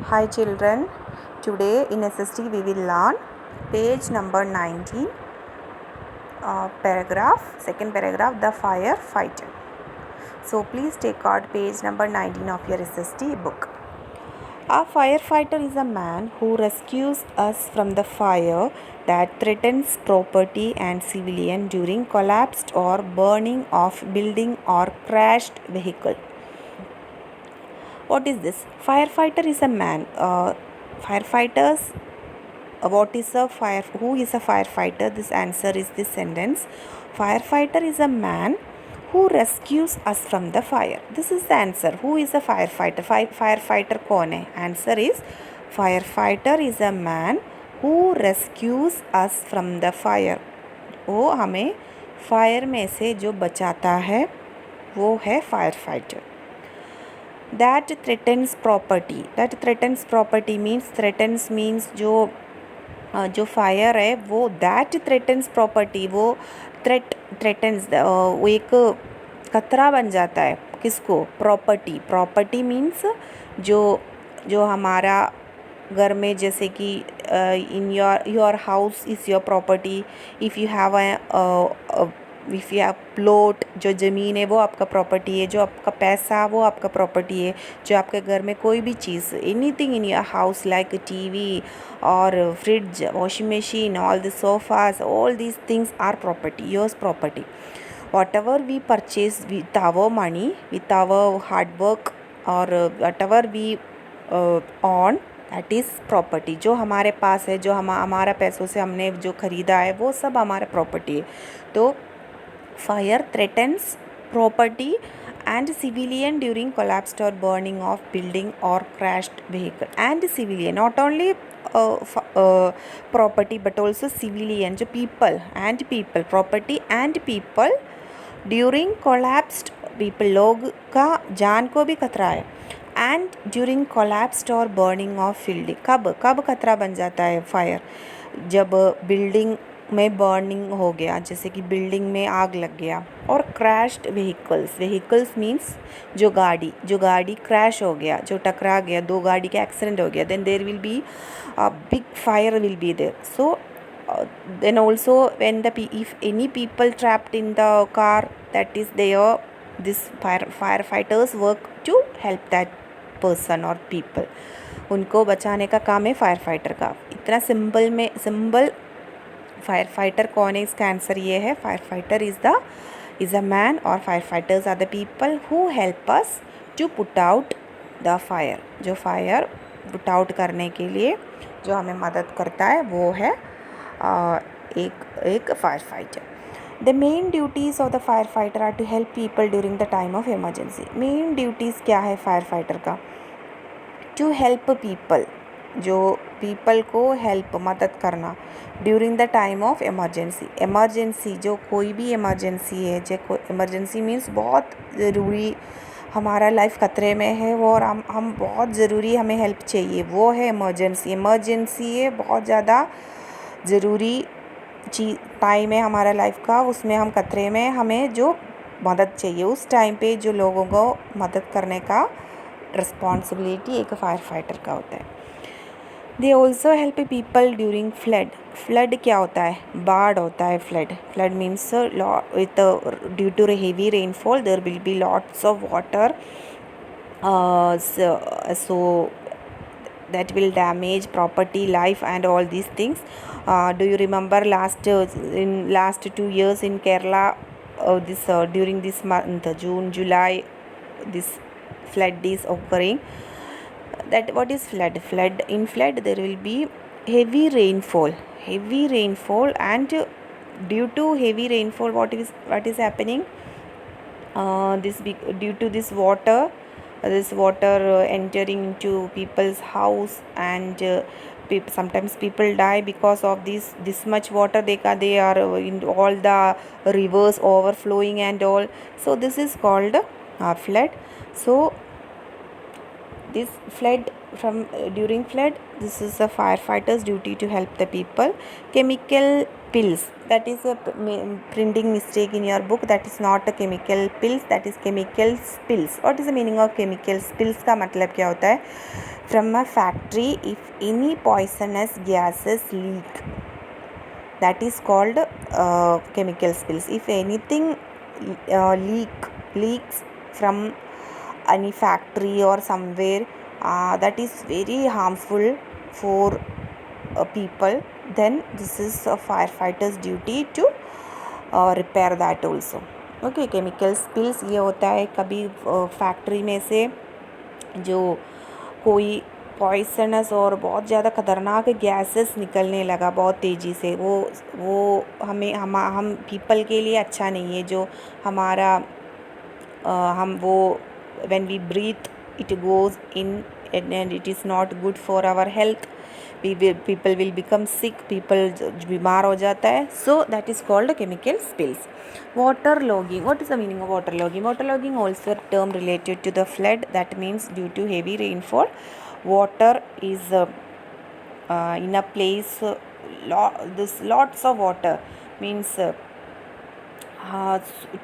Hi children, today in SST we will learn page number 19, second paragraph, the firefighter. So please take out page number 19 of your SST book. A firefighter is a man who rescues us from the fire that threatens property and civilian during collapsed or burning of building or crashed vehicle. What is this? Firefighter is a man. Firefighters. What is a fire? Who is a firefighter? This answer is this sentence. Firefighter is a man who rescues us from the fire. This is the answer. Who is a firefighter? Firefighter कौन है? Answer is firefighter is a man who rescues us from the fire. वो हमें fire में से जो बचाता है वो है firefighter. That threatens property. That threatens property means जो फायर है वो दैट थ्रेटन्स प्रॉपर्टी, वो थ्रेटन्स वो एक खतरा बन जाता है किसको? प्रॉपर्टी मीन्स जो हमारा घर में, जैसे कि इन your house is your property. If you have plot, जो ज़मीन है वो आपका प्रॉपर्टी है. जो आपका पैसा वो आपका प्रॉपर्टी है. जो आपके घर में कोई भी चीज़, anything in your house like TV or fridge, washing machine, all the sofas, all these things are property, yours property. Whatever we purchase with our money, with our hard work, or whatever we own, that is property. जो हमारे पास है, जो हमारा पैसों से हमने जो ख़रीदा है वो सब हमारा प्रॉपर्टी है. तो fire threatens property and civilian during collapsed or burning of building or crashed vehicle. And civilian, not only property but also civilian, जो people, property and people during collapsed people, लोग का जान को भी खतरा है. and during collapsed or burning of building, कब खतरा बन जाता है फायर? जब बिल्डिंग में बर्निंग हो गया, जैसे कि बिल्डिंग में आग लग गया. और क्रैश्ड व्हीकल्स मीन्स जो गाड़ी क्रैश हो गया, जो टकरा गया, दो गाड़ी का एक्सीडेंट हो गया, then there will be big fire will be there. So then also when if any people trapped in the car, that is there, this firefighters work to help that person or people. उनको बचाने का काम है fire fighter का. इतना simple fire fighter कौन है, इसका आंसर ये है. Fire fighter is a man, और fire fighters are the people who help us to put out the fire. जो फायर पुट आउट करने के लिए जो हमें मदद करता है वो है एक fire fighter. The main duties of the fire fighter are to help people during the time of emergency. Main duties क्या है फायर फाइटर का? टू हेल्प पीपल, जो पीपल को हेल्प, मदद करना during the time of emergency. जो कोई भी इमरजेंसी है, जो इमरजेंसी मीन्स बहुत ज़रूरी, हमारा लाइफ खतरे में है वो, और हम बहुत ज़रूरी, हमें हेल्प चाहिए, वो है इमरजेंसी है. बहुत ज़्यादा ज़रूरी टाइम है हमारा लाइफ का, उसमें हम खतरे में, हमें जो मदद चाहिए उस टाइम पे जो लोगों को मदद करने का रिस्पॉन्सिबिलिटी एक फायर फाइटर का होता है. They also help people during flood क्या होता है? बाढ़ होता है. Flood means with due to heavy rainfall there will be lots of water, so that will damage property, life and all these things. Do you remember in last 2 years in Kerala, during this month June, July, this flood is occurring. That what is flood? In flood there will be heavy rainfall, and due to heavy rainfall what is happening? Due to this water entering into people's house, and sometimes people die because of this much water. They are in all the rivers overflowing and all. So this is called flood. So this flood from during flood, this is a firefighter's duty to help the people. Chemical pills, that is a printing mistake in your book. That is not a chemical pills, that is chemical spills. What is the meaning of chemical spills? का मतलब क्या होता है? From a factory, if any poisonous gases leak, that is called chemical spills. If anything leaks from any factory or somewhere, that is very harmful for people, then this is a firefighter's duty to repair that also. Okay, chemical spills ये होता है कभी factory में से जो कोई poisonous और बहुत ज़्यादा ख़तरनाक गैसेस निकलने लगा बहुत तेज़ी से, वो हम पीपल के लिए अच्छा नहीं है। जो हमारा हम वो when we breathe it goes in and it is not good for our health. People will become sick, people बीमार हो जाता है. So that is called chemical spills. Water logging, what is the meaning of water logging? Water logging also a term related to the flood. That means due to heavy rainfall, water is in a place, this lots of water means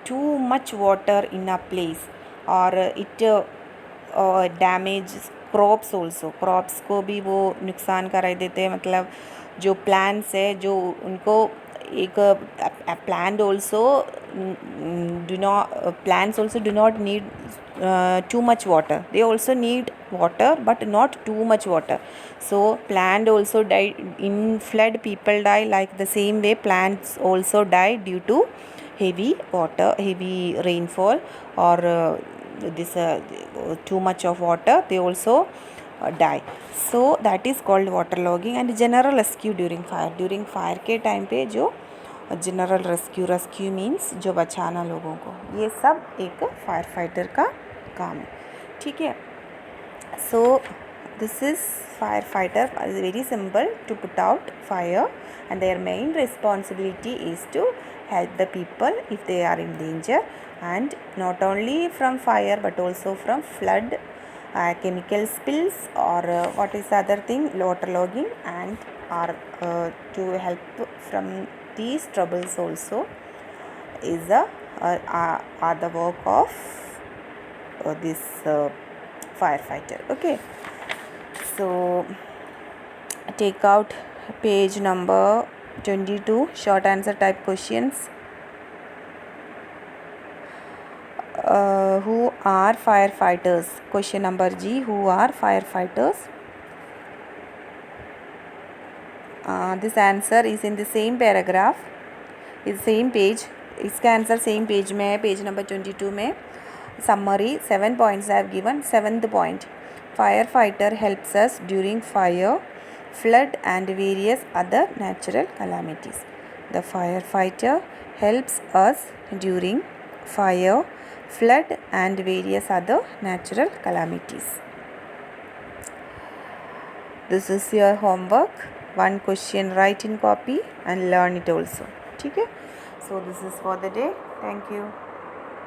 too much water in a place, और it damage crops also. Crops को भी वो नुकसान करा देते हैं. मतलब जो प्लांट्स है जो उनको एक plant also plants also do not need too much water. They also need water but not too much water. So plant also die in flood. People die like the same way plants also die due to heavy rainfall, or this too much of water, they also die. So that is called water logging. And general rescue during fire के time पे जो general rescue means जो बचाना लोगों को, ये सब एक फायर फाइटर का काम है. ठीक है. So this is fire fighter is very simple to put out fire, and their main responsibility is to help the people if they are in danger, and not only from fire but also from flood, chemical spills, or what is the other thing, water logging, and to help from these troubles also is are the work of this firefighter. Okay, so take out page number 22, short answer type questions. Who are firefighters? Question number G, who are firefighters? This answer is in the same paragraph, is same page. इसका answer same page में है, page number 22 में. Summary 7 points I have given. 7th point, firefighter helps us during fire, flood and various other natural calamities. The firefighter helps us during fire, flood and various other natural calamities. This is your homework. One question write in copy and learn it also. ठीक है. So this is for the day. Thank you.